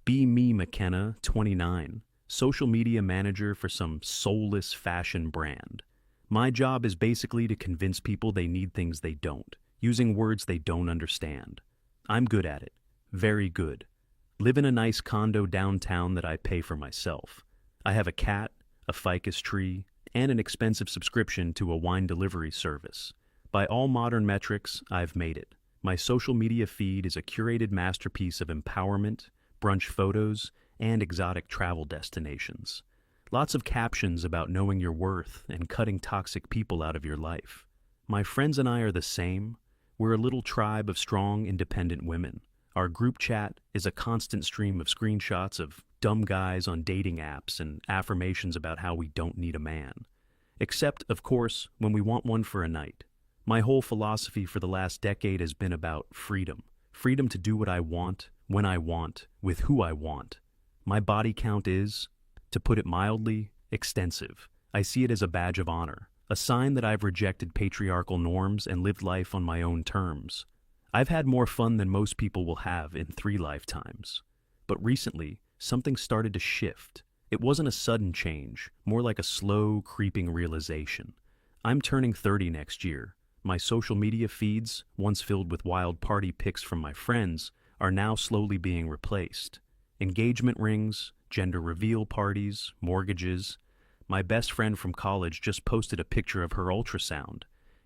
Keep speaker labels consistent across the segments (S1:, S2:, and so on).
S1: Be me, McKenna, 29, social media manager for some soulless fashion brand. My job is basically to convince people they need things they don't, using words they don't understand. I'm good at it. Very good. Live in a nice condo downtown that I pay for myself. I have a cat, a ficus tree, and an expensive subscription to a wine delivery service. By all modern metrics, I've made it. My social media feed is a curated masterpiece of empowerment, brunch photos, and exotic travel destinations. Lots of captions about knowing your worth and cutting toxic people out of your life. My friends and I are the same. We're a little tribe of strong, independent women. Our group chat is a constant stream of screenshots of dumb guys on dating apps and affirmations about how we don't need a man. Except, of course, when we want one for a night. My whole philosophy for the last decade has been about freedom. Freedom to do what I want, when I want, with who I want. My body count is, to put it mildly, extensive. I see it as a badge of honor, a sign that I've rejected patriarchal norms and lived life on my own terms. I've had more fun than most people will have in 3 lifetimes. But recently, something started to shift. It wasn't a sudden change, more like a slow, creeping realization. I'm turning 30 next year. My social media feeds, once filled with wild party pics from my friends, are now slowly being replaced. Engagement rings, gender reveal parties, mortgages. My best friend from college just posted a picture of her ultrasound.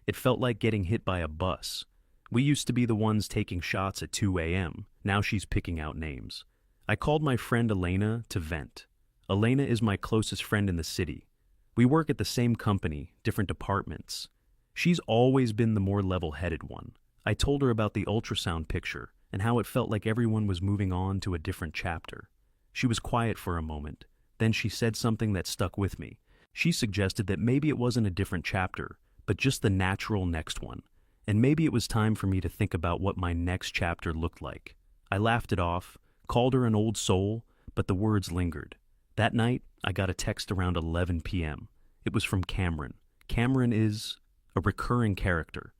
S1: It felt like getting hit by a bus. We used to be the ones taking shots at 2 a.m. Now she's picking out names. I called my friend Elena to vent. Elena is my closest friend in the city. We work at the same company, different departments. She's always been the more level-headed one. I told her about the ultrasound picture and how it felt like everyone was moving on to a different chapter. She was quiet for a moment. Then she said something that stuck with me. She suggested that maybe it wasn't a different chapter, but just the natural next one. And maybe it was time for me to think about what my next chapter looked like. I laughed it off, called her an old soul, but the words lingered. That night, I got a text around 11 p.m. It was from Cameron. Cameron is a recurring character.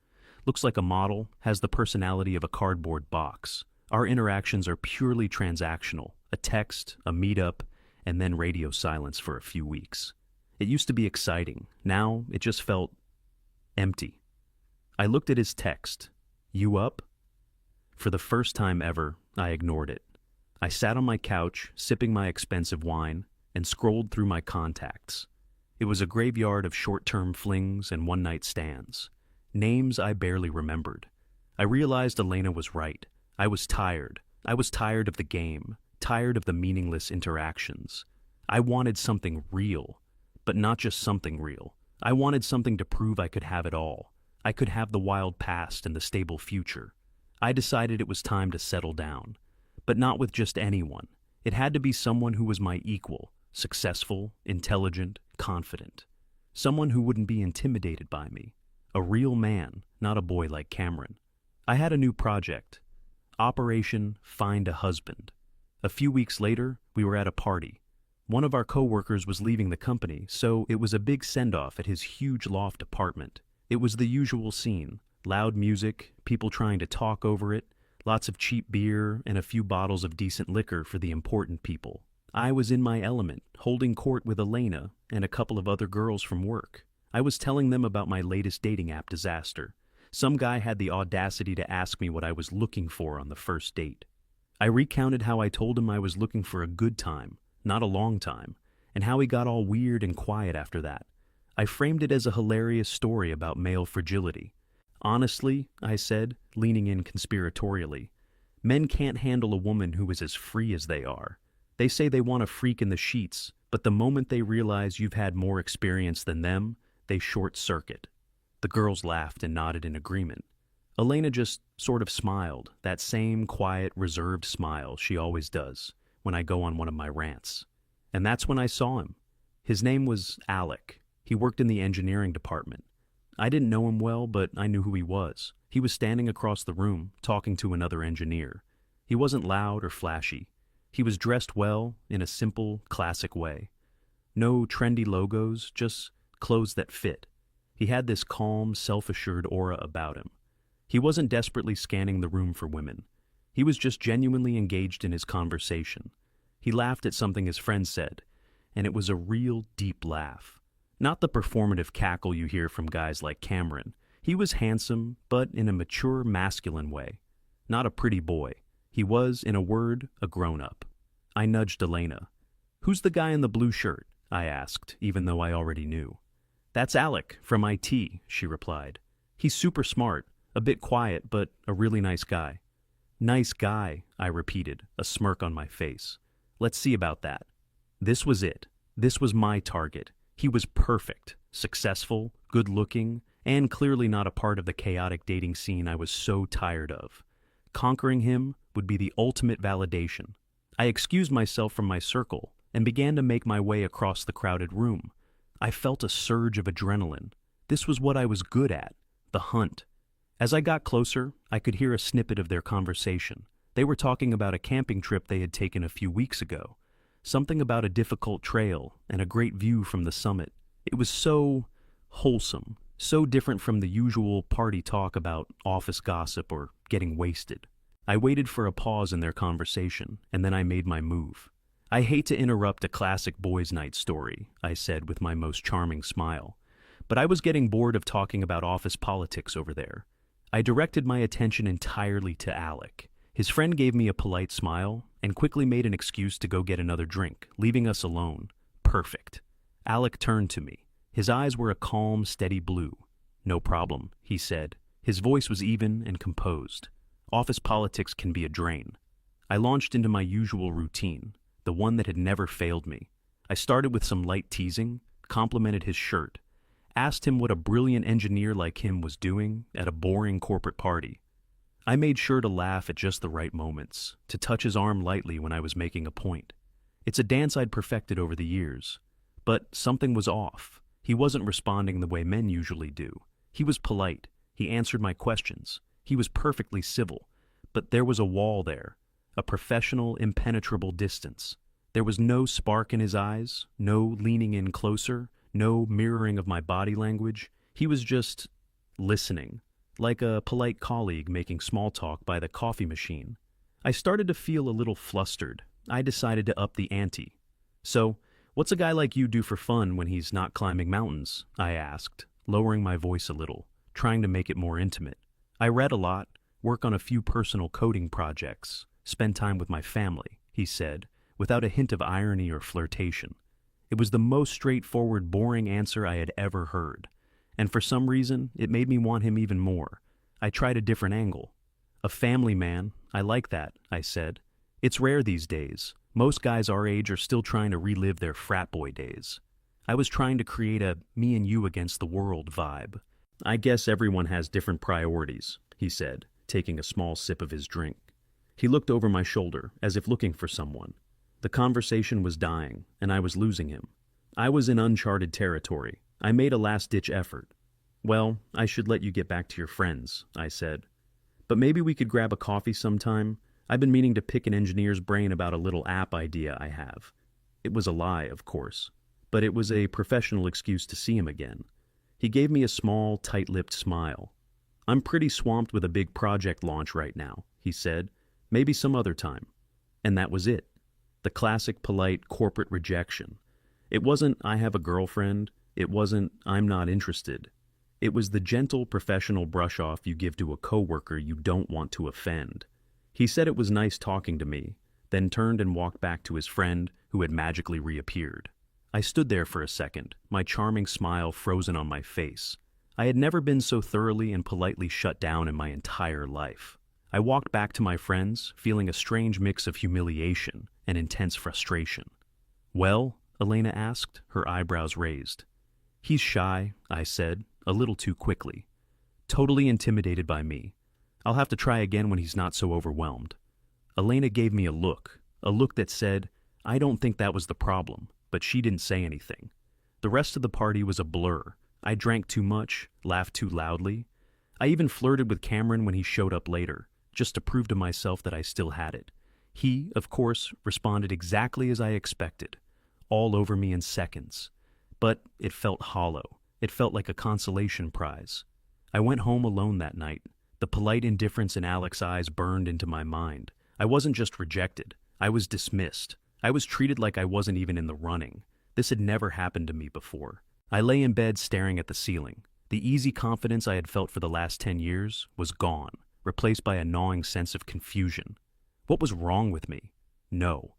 S1: Looks like a model, has the personality of a cardboard box. Our interactions are purely transactional. A text, a meetup, and then radio silence for a few weeks. It used to be exciting. Now, it just felt empty. I looked at his text. You up? For the first time ever, I ignored it. I sat on my couch, sipping my expensive wine, and scrolled through my contacts. It was a graveyard of short-term flings and one-night stands. Names I barely remembered. I realized Elena was right. I was tired. I was tired of the game, tired of the meaningless interactions. I wanted something real, but not just something real. I wanted something to prove I could have it all. I could have the wild past and the stable future. I decided it was time to settle down, but not with just anyone. It had to be someone who was my equal, successful, intelligent, confident. Someone who wouldn't be intimidated by me. A real man, not a boy like Cameron. I had a new project. Operation Find a Husband. A few weeks later, we were at a party. One of our coworkers was leaving the company, so it was a big send-off at his huge loft apartment. It was the usual scene. Loud music, people trying to talk over it, lots of cheap beer, and a few bottles of decent liquor for the important people. I was in my element, holding court with Elena and a couple of other girls from work. I was telling them about my latest dating app disaster. Some guy had the audacity to ask me what I was looking for on the first date. I recounted how I told him I was looking for a good time, not a long time, and how he got all weird and quiet after that. I framed it as a hilarious story about male fragility. Honestly, I said, leaning in conspiratorially, men can't handle a woman who is as free as they are. They say they want a freak in the sheets, but the moment they realize you've had more experience than them, they short-circuit. The girls laughed and nodded in agreement. Elena just sort of smiled, that same quiet, reserved smile she always does when I go on one of my rants. And that's when I saw him. His name was Alec. He worked in the engineering department. I didn't know him well, but I knew who he was. He was standing across the room, talking to another engineer. He wasn't loud or flashy. He was dressed well, in a simple, classic way. No trendy logos, just clothes that fit. He had this calm, self-assured aura about him. He wasn't desperately scanning the room for women. He was just genuinely engaged in his conversation. He laughed at something his friend said, and it was a real deep laugh. Not the performative cackle you hear from guys like Cameron. He was handsome, but in a mature, masculine way. Not a pretty boy. He was, in a word, a grown-up. I nudged Elena. "Who's the guy in the blue shirt?" I asked, even though I already knew. "That's Alec, from IT," she replied. "He's super smart, a bit quiet, but a really nice guy." "Nice guy," I repeated, a smirk on my face. "Let's see about that." This was it. This was my target. He was perfect, successful, good-looking, and clearly not a part of the chaotic dating scene I was so tired of. Conquering him would be the ultimate validation. I excused myself from my circle and began to make my way across the crowded room. I felt a surge of adrenaline. This was what I was good at, the hunt. As I got closer, I could hear a snippet of their conversation. They were talking about a camping trip they had taken a few weeks ago. Something about a difficult trail and a great view from the summit. It was so wholesome, so different from the usual party talk about office gossip or getting wasted. I waited for a pause in their conversation, and then I made my move. "I hate to interrupt a classic boys' night story," I said with my most charming smile, but I was getting bored of talking about office politics over there. I directed my attention entirely to Alec. His friend gave me a polite smile and quickly made an excuse to go get another drink, leaving us alone. Perfect. Alec turned to me. His eyes were a calm, steady blue. "No problem," he said. His voice was even and composed. "Office politics can be a drain." I launched into my usual routine, the one that had never failed me. I started with some light teasing, complimented his shirt, asked him what a brilliant engineer like him was doing at a boring corporate party. I made sure to laugh at just the right moments, to touch his arm lightly when I was making a point. It's a dance I'd perfected over the years. But something was off. He wasn't responding the way men usually do. He was polite. He answered my questions. He was perfectly civil. But there was a wall there, a professional, impenetrable distance. There was no spark in his eyes, no leaning in closer, no mirroring of my body language. He was just listening, like a polite colleague making small talk by the coffee machine. I started to feel a little flustered. I decided to up the ante. "So, what's a guy like you do for fun when he's not climbing mountains?" I asked, lowering my voice a little, trying to make it more intimate. "I read a lot, work on a few personal coding projects, spend time with my family," he said, without a hint of irony or flirtation. It was the most straightforward, boring answer I had ever heard. And for some reason, it made me want him even more. I tried a different angle. "A family man, I like that," I said. "It's rare these days. Most guys our age are still trying to relive their frat boy days." I was trying to create a me and you against the world vibe. "I guess everyone has different priorities," he said, taking a small sip of his drink. He looked over my shoulder, as if looking for someone. The conversation was dying, and I was losing him. I was in uncharted territory. I made a last-ditch effort. "Well, I should let you get back to your friends," I said. "But maybe we could grab a coffee sometime. I've been meaning to pick an engineer's brain about a little app idea I have." It was a lie, of course, but it was a professional excuse to see him again. He gave me a small, tight-lipped smile. "I'm pretty swamped with a big project launch right now," he said. "Maybe some other time." And that was it. The classic, polite, corporate rejection. It wasn't, "I have a girlfriend." It wasn't, "I'm not interested." It was the gentle, professional brush-off you give to a coworker you don't want to offend. He said it was nice talking to me, then turned and walked back to his friend, who had magically reappeared. I stood there for a second, my charming smile frozen on my face. I had never been so thoroughly and politely shut down in my entire life. I walked back to my friends, feeling a strange mix of humiliation and intense frustration. "Well?" Elena asked, her eyebrows raised. "He's shy," I said, a little too quickly. "Totally intimidated by me. I'll have to try again when he's not so overwhelmed." Elena gave me a look that said, "I don't think that was the problem," but she didn't say anything. The rest of the party was a blur. I drank too much, laughed too loudly. I even flirted with Cameron when he showed up later, just to prove to myself that I still had it. He, of course, responded exactly as I expected, all over me in seconds. But it felt hollow. It felt like a consolation prize. I went home alone that night. The polite indifference in Alec's eyes burned into my mind. I wasn't just rejected. I was dismissed. I was treated like I wasn't even in the running. This had never happened to me before. I lay in bed staring at the ceiling. The easy confidence I had felt for the last 10 years was gone, replaced by a gnawing sense of confusion. What was wrong with me? No.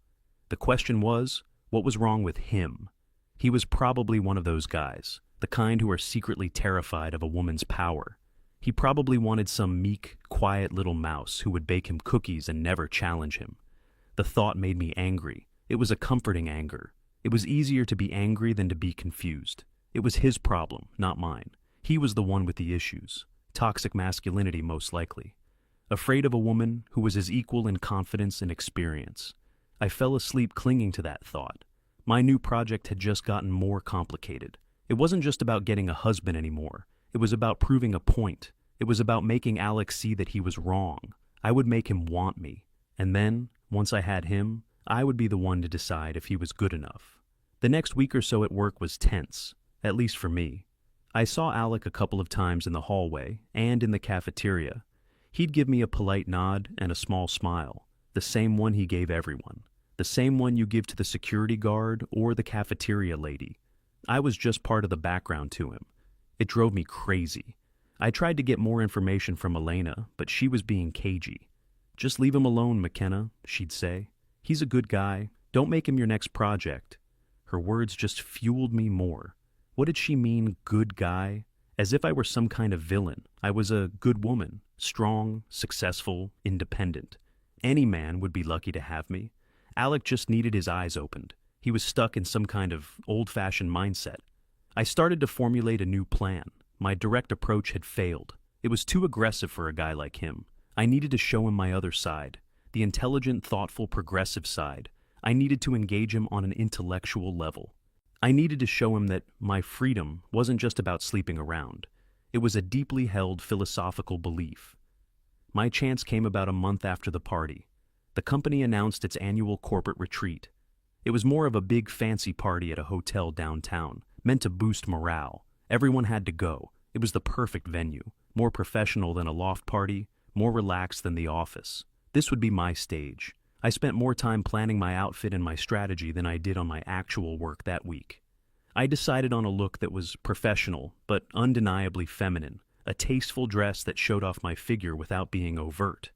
S1: The question was, what was wrong with him? He was probably one of those guys, the kind who are secretly terrified of a woman's power. He probably wanted some meek, quiet little mouse who would bake him cookies and never challenge him. The thought made me angry. It was a comforting anger. It was easier to be angry than to be confused. It was his problem, not mine. He was the one with the issues. Toxic masculinity, most likely. Afraid of a woman who was his equal in confidence and experience. I fell asleep clinging to that thought. My new project had just gotten more complicated. It wasn't just about getting a husband anymore. It was about proving a point. It was about making Alex see that he was wrong. I would make him want me. And then, once I had him, I would be the one to decide if he was good enough. The next week or so at work was tense, at least for me. I saw Alec a couple of times in the hallway and in the cafeteria. He'd give me a polite nod and a small smile, the same one he gave everyone, the same one you give to the security guard or the cafeteria lady. I was just part of the background to him. It drove me crazy. I tried to get more information from Elena, but she was being cagey. "Just leave him alone, McKenna," she'd say. "He's a good guy. Don't make him your next project." Her words just fueled me more. What did she mean, good guy? As if I were some kind of villain. I was a good woman, strong, successful, independent. Any man would be lucky to have me. Alec just needed his eyes opened. He was stuck in some kind of old-fashioned mindset. I started to formulate a new plan. My direct approach had failed. It was too aggressive for a guy like him. I needed to show him my other side, the intelligent, thoughtful, progressive side. I needed to engage him on an intellectual level. I needed to show him that my freedom wasn't just about sleeping around. It was a deeply held philosophical belief. My chance came about a month after the party. The company announced its annual corporate retreat. It was more of a big fancy party at a hotel downtown, meant to boost morale. Everyone had to go. It was the perfect venue, more professional than a loft party, more relaxed than the office. This would be my stage. I spent more time planning my outfit and my strategy than I did on my actual work that week. I decided on a look that was professional, but undeniably feminine, a tasteful dress that showed off my figure without being overt.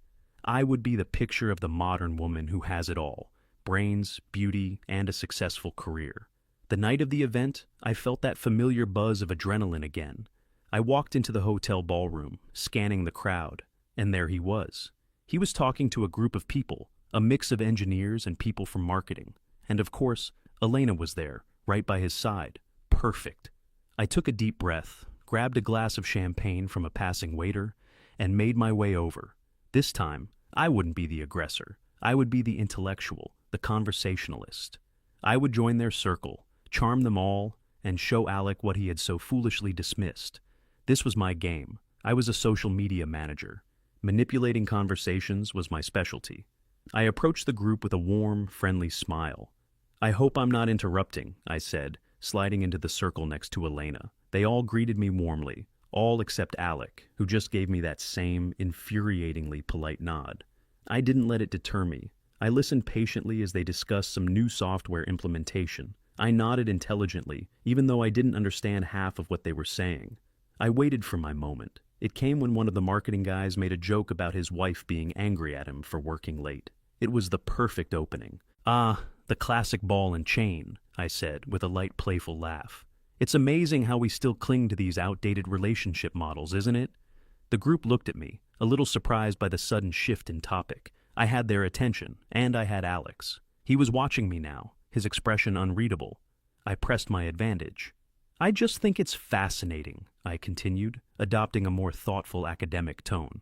S1: I would be the picture of the modern woman who has it all: brains, beauty, and a successful career. The night of the event, I felt that familiar buzz of adrenaline again. I walked into the hotel ballroom, scanning the crowd, and there he was. He was talking to a group of people, a mix of engineers and people from marketing. And of course, Elena was there, right by his side. Perfect. I took a deep breath, grabbed a glass of champagne from a passing waiter, and made my way over. This time, I wouldn't be the aggressor. I would be the intellectual, the conversationalist. I would join their circle, charm them all, and show Alec what he had so foolishly dismissed. This was my game. I was a social media manager. Manipulating conversations was my specialty. I approached the group with a warm, friendly smile. "I hope I'm not interrupting," I said, sliding into the circle next to Elena. They all greeted me warmly, all except Alec, who just gave me that same infuriatingly polite nod. I didn't let it deter me. I listened patiently as they discussed some new software implementation. I nodded intelligently, even though I didn't understand half of what they were saying. I waited for my moment. It came when one of the marketing guys made a joke about his wife being angry at him for working late. It was the perfect opening. "Ah, the classic ball and chain," I said, with a light, playful laugh. "It's amazing how we still cling to these outdated relationship models, isn't it?" The group looked at me, a little surprised by the sudden shift in topic. I had their attention, and I had Alex. He was watching me now, his expression unreadable. I pressed my advantage. "I just think it's fascinating," I continued, adopting a more thoughtful academic tone.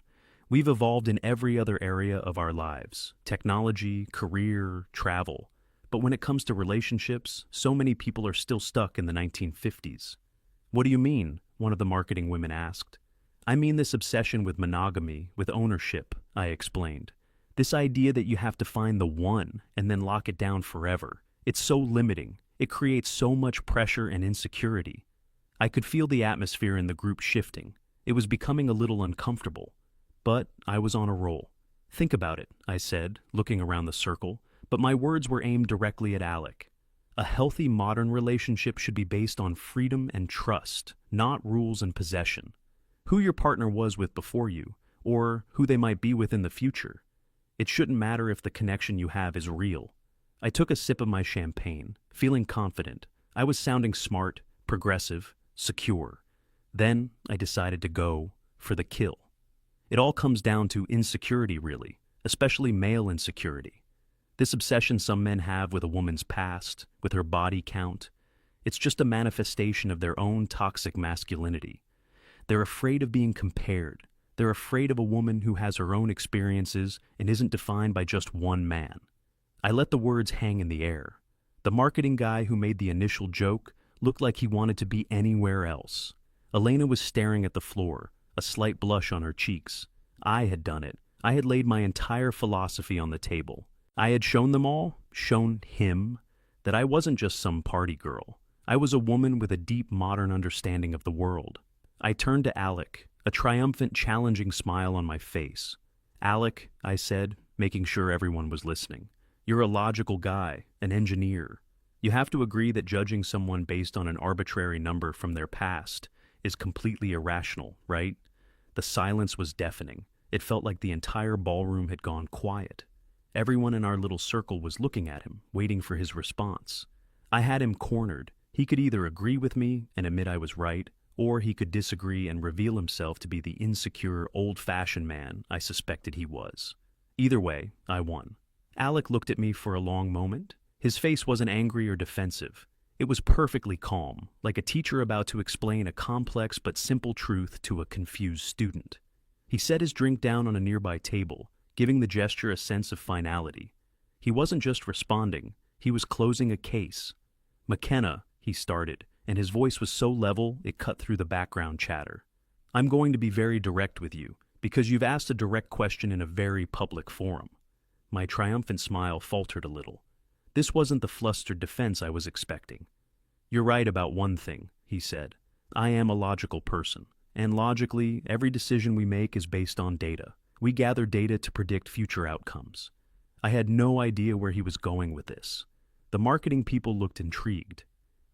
S1: "We've evolved in every other area of our lives: technology, career, travel. But when it comes to relationships, so many people are still stuck in the 1950s. "What do you mean?" one of the marketing women asked. "I mean this obsession with monogamy, with ownership," I explained. "This idea that you have to find the one and then lock it down forever. It's so limiting. It creates so much pressure and insecurity." I could feel the atmosphere in the group shifting. It was becoming a little uncomfortable. But I was on a roll. "Think about it," I said, looking around the circle. But my words were aimed directly at Alec. A healthy modern relationship should be based on freedom and trust, not rules and possession. Who your partner was with before you, or who they might be with in the future. It shouldn't matter if the connection you have is real. I took a sip of my champagne, feeling confident. I was sounding smart, progressive, secure. Then I decided to go for the kill. It all comes down to insecurity, really, especially male insecurity. This obsession some men have with a woman's past, with her body count, it's just a manifestation of their own toxic masculinity. They're afraid of being compared. They're afraid of a woman who has her own experiences and isn't defined by just one man. I let the words hang in the air. The marketing guy who made the initial joke looked like he wanted to be anywhere else. Elena was staring at the floor, a slight blush on her cheeks. I had done it. I had laid my entire philosophy on the table. I had shown them all, shown him, that I wasn't just some party girl. I was a woman with a deep modern understanding of the world. I turned to Alec, a triumphant, challenging smile on my face. "Alec," I said, making sure everyone was listening, "you're a logical guy, an engineer. You have to agree that judging someone based on an arbitrary number from their past is completely irrational, right?" The silence was deafening. It felt like the entire ballroom had gone quiet. Everyone in our little circle was looking at him, waiting for his response. I had him cornered. He could either agree with me and admit I was right, or he could disagree and reveal himself to be the insecure, old-fashioned man I suspected he was. Either way, I won. Alec looked at me for a long moment. His face wasn't angry or defensive. It was perfectly calm, like a teacher about to explain a complex but simple truth to a confused student. He set his drink down on a nearby table, giving the gesture a sense of finality. He wasn't just responding, he was closing a case. "McKenna," he started, and his voice was so level it cut through the background chatter. "I'm going to be very direct with you, because you've asked a direct question in a very public forum." My triumphant smile faltered a little. This wasn't the flustered defense I was expecting. "You're right about one thing," he said. "I am a logical person, and logically, every decision we make is based on data. We gather data to predict future outcomes." I had no idea where he was going with this. The marketing people looked intrigued.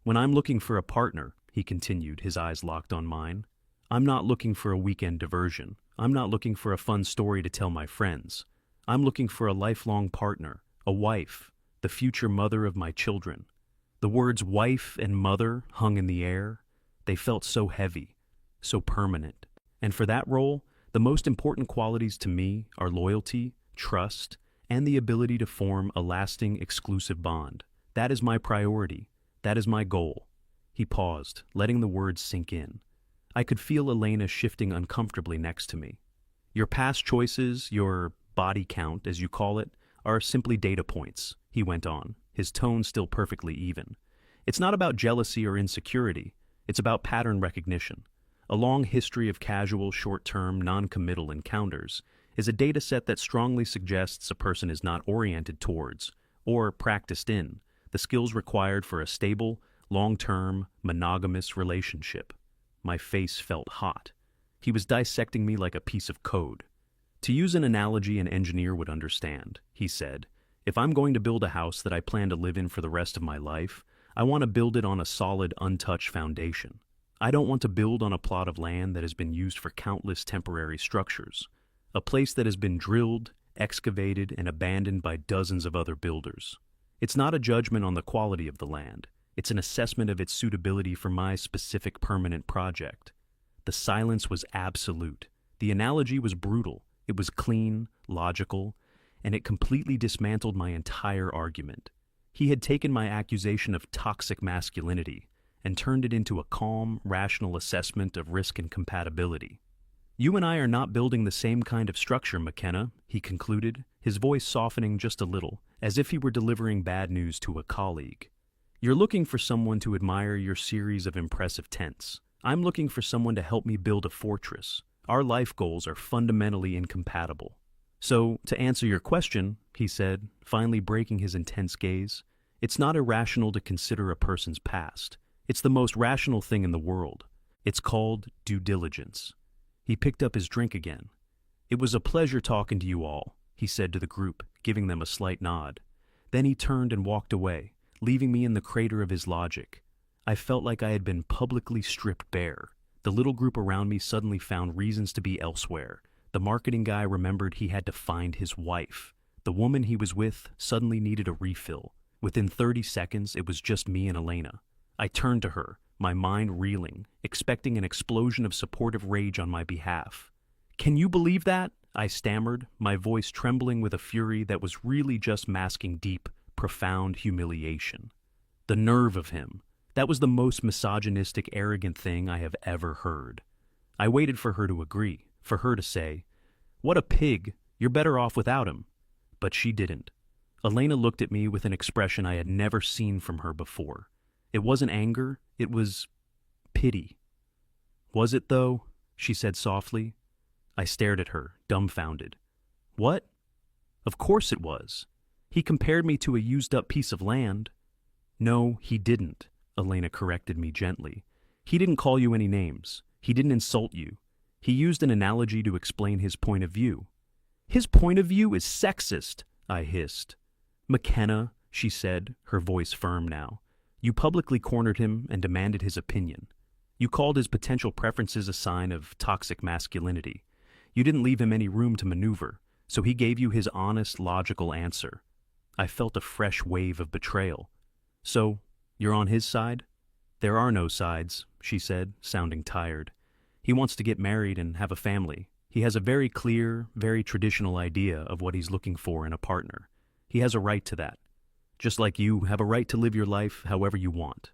S1: "When I'm looking for a partner," he continued, his eyes locked on mine, "I'm not looking for a weekend diversion. I'm not looking for a fun story to tell my friends. I'm looking for a lifelong partner, a wife, the future mother of my children." The words wife and mother hung in the air. They felt so heavy, so permanent. And for that role, the most important qualities to me are loyalty, trust, and the ability to form a lasting, exclusive bond. That is my priority. That is my goal. He paused, letting the words sink in. I could feel Elena shifting uncomfortably next to me. "Your past choices, your body count, as you call it, are simply data points," he went on, his tone still perfectly even. "It's not about jealousy or insecurity. It's about pattern recognition. A long history of casual, short-term, non-committal encounters is a data set that strongly suggests a person is not oriented towards, or practiced in, the skills required for a stable, long-term, monogamous relationship." My face felt hot. He was dissecting me like a piece of code. "To use an analogy an engineer would understand," he said, "if I'm going to build a house that I plan to live in for the rest of my life, I want to build it on a solid, untouched foundation. I don't want to build on a plot of land that has been used for countless temporary structures, a place that has been drilled, excavated, and abandoned by dozens of other builders. It's not a judgment on the quality of the land. It's an assessment of its suitability for my specific permanent project." The silence was absolute. The analogy was brutal. It was clean, logical, and it completely dismantled my entire argument. He had taken my accusation of toxic masculinity and turned it into a calm, rational assessment of risk and compatibility. "You and I are not building the same kind of structure, McKenna," he concluded, his voice softening just a little, as if he were delivering bad news to a colleague. "You're looking for someone to admire your series of impressive tents. I'm looking for someone to help me build a fortress. Our life goals are fundamentally incompatible. So, to answer your question," he said, finally breaking his intense gaze, "it's not irrational to consider a person's past. It's the most rational thing in the world. It's called due diligence." He picked up his drink again. "It was a pleasure talking to you all," he said to the group, giving them a slight nod. Then he turned and walked away, leaving me in the crater of his logic. I felt like I had been publicly stripped bare. The little group around me suddenly found reasons to be elsewhere. The marketing guy remembered he had to find his wife. The woman he was with suddenly needed a refill. Within 30 seconds, it was just me and Elena. I turned to her, my mind reeling, expecting an explosion of supportive rage on my behalf. "Can you believe that?" I stammered, my voice trembling with a fury that was really just masking deep, profound humiliation. The nerve of him. That was the most misogynistic, arrogant thing I have ever heard. I waited for her to agree, for her to say, "What a pig, you're better off without him." But she didn't. Elena looked at me with an expression I had never seen from her before. It wasn't anger, it was pity. "Was it, though?" she said softly. I stared at her, dumbfounded. "What? Of course it was. He compared me to a used-up piece of land." "No, he didn't," Elena corrected me gently. "He didn't call you any names. He didn't insult you. He used an analogy to explain his point of view." "His point of view is sexist," I hissed. "McKenna," she said, her voice firm now, "you publicly cornered him and demanded his opinion. You called his potential preferences a sign of toxic masculinity. You didn't leave him any room to maneuver, so he gave you his honest, logical answer." I felt a fresh wave of betrayal. "So, you're on his side?" "There are no sides," she said, sounding tired. "He wants to get married and have a family. He has a very clear, very traditional idea of what he's looking for in a partner. He has a right to that. Just like you have a right to live your life however you want."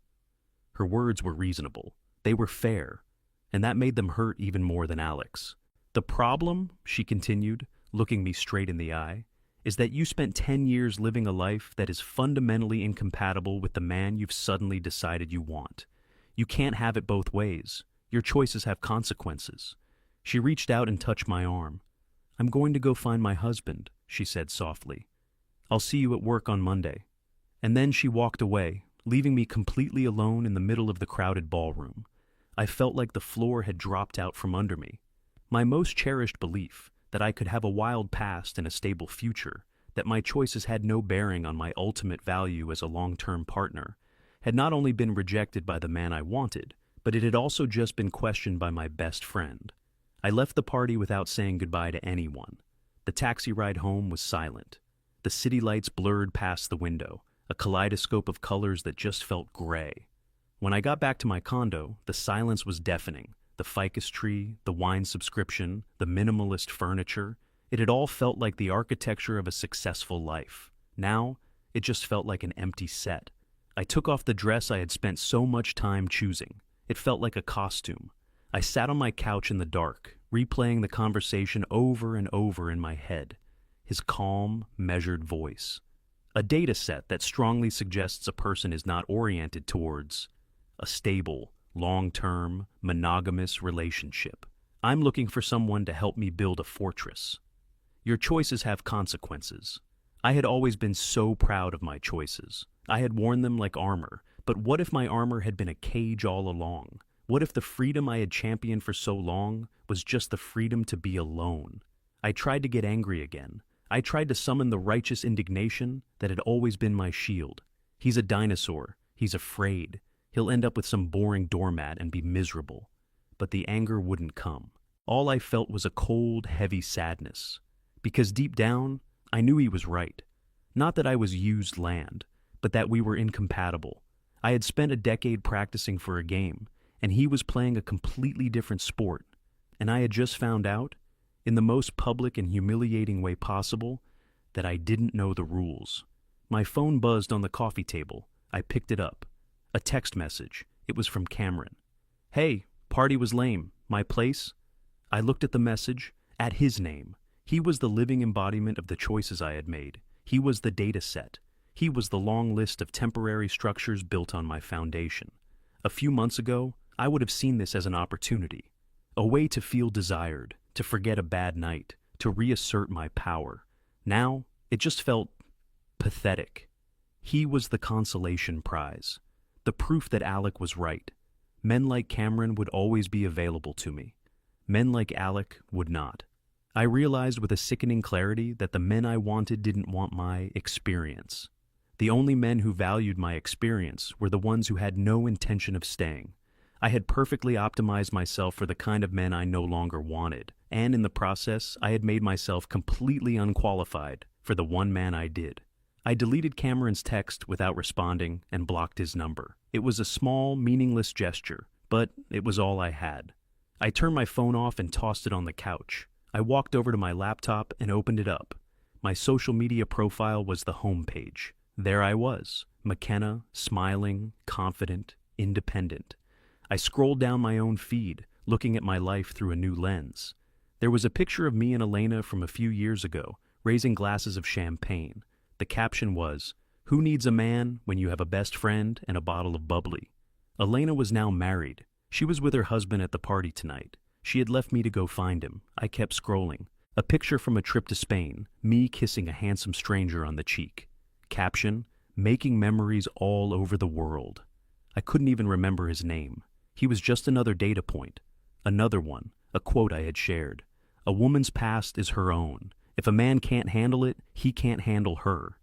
S1: Her words were reasonable. They were fair, and that made them hurt even more than Alex. "The problem," she continued, looking me straight in the eye, "is that you spent 10 years living a life that is fundamentally incompatible with the man you've suddenly decided you want. You can't have it both ways. Your choices have consequences." She reached out and touched my arm. "I'm going to go find my husband," she said softly. "I'll see you at work on Monday." And then she walked away, leaving me completely alone in the middle of the crowded ballroom. I felt like the floor had dropped out from under me. My most cherished belief, that I could have a wild past and a stable future, that my choices had no bearing on my ultimate value as a long-term partner, had not only been rejected by the man I wanted, but it had also just been questioned by my best friend. I left the party without saying goodbye to anyone. The taxi ride home was silent. The city lights blurred past the window, a kaleidoscope of colors that just felt gray. When I got back to my condo, the silence was deafening. The ficus tree, the wine subscription, the minimalist furniture, it had all felt like the architecture of a successful life. Now, it just felt like an empty set. I took off the dress I had spent so much time choosing. It felt like a costume. I sat on my couch in the dark, replaying the conversation over and over in my head. His calm, measured voice. A data set that strongly suggests a person is not oriented towards a stable, long-term, monogamous relationship. I'm looking for someone to help me build a fortress. Your choices have consequences. I had always been so proud of my choices. I had worn them like armor, but what if my armor had been a cage all along? What if the freedom I had championed for so long was just the freedom to be alone? I tried to get angry again. I tried to summon the righteous indignation that had always been my shield. He's a dinosaur. He's afraid. He'll end up with some boring doormat and be miserable. But the anger wouldn't come. All I felt was a cold, heavy sadness. Because deep down, I knew he was right. Not that I was used land, but that we were incompatible. I had spent a decade practicing for a game, and he was playing a completely different sport. And I had just found out, in the most public and humiliating way possible, that I didn't know the rules. My phone buzzed on the coffee table. I picked it up. A text message. It was from Cameron. "Hey, party was lame. My place?" I looked at the message, at his name. He was the living embodiment of the choices I had made. He was the data set. He was the long list of temporary structures built on my foundation. A few months ago, I would have seen this as an opportunity. A way to feel desired, to forget a bad night, to reassert my power. Now, it just felt pathetic. He was the consolation prize. The proof that Alec was right. Men like Cameron would always be available to me. Men like Alec would not. I realized with a sickening clarity that the men I wanted didn't want my experience. The only men who valued my experience were the ones who had no intention of staying. I had perfectly optimized myself for the kind of men I no longer wanted, and in the process, I had made myself completely unqualified for the one man I did. I deleted Cameron's text without responding and blocked his number. It was a small, meaningless gesture, but it was all I had. I turned my phone off and tossed it on the couch. I walked over to my laptop and opened it up. My social media profile was the home page. There I was, McKenna, smiling, confident, independent. I scrolled down my own feed, looking at my life through a new lens. There was a picture of me and Elena from a few years ago, raising glasses of champagne. The caption was, "Who needs a man when you have a best friend and a bottle of bubbly?" Elena was now married. She was with her husband at the party tonight. She had left me to go find him. I kept scrolling. A picture from a trip to Spain, me kissing a handsome stranger on the cheek. Caption, "Making memories all over the world." I couldn't even remember his name. He was just another data point. Another one, a quote I had shared. A woman's past is her own. If a man can't handle it, he can't handle her.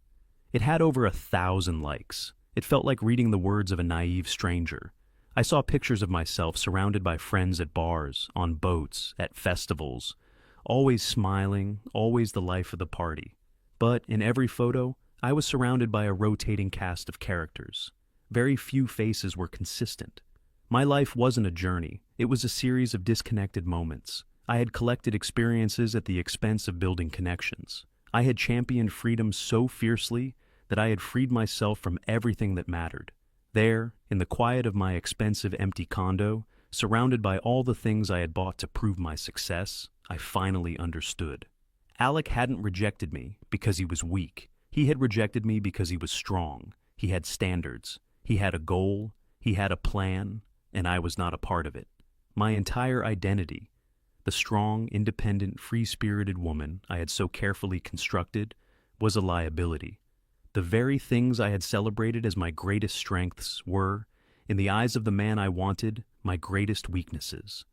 S1: It had over 1,000 likes. It felt like reading the words of a naive stranger. I saw pictures of myself surrounded by friends at bars, on boats, at festivals, always smiling, always the life of the party. But in every photo, I was surrounded by a rotating cast of characters. Very few faces were consistent. My life wasn't a journey. It was a series of disconnected moments. I had collected experiences at the expense of building connections. I had championed freedom so fiercely that I had freed myself from everything that mattered. There, in the quiet of my expensive empty condo, surrounded by all the things I had bought to prove my success, I finally understood. Alec hadn't rejected me because he was weak. He had rejected me because he was strong. He had standards. He had a goal. He had a plan, and I was not a part of it. My entire identity, the strong, independent, free-spirited woman I had so carefully constructed, was a liability. The very things I had celebrated as my greatest strengths were, in the eyes of the man I wanted, my greatest weaknesses.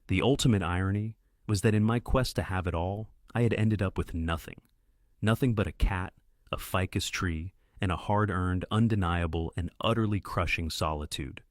S1: The ultimate irony was that in my quest to have it all, I had ended up with nothing. Nothing but a cat, a ficus tree, and a hard-earned, undeniable, and utterly crushing solitude.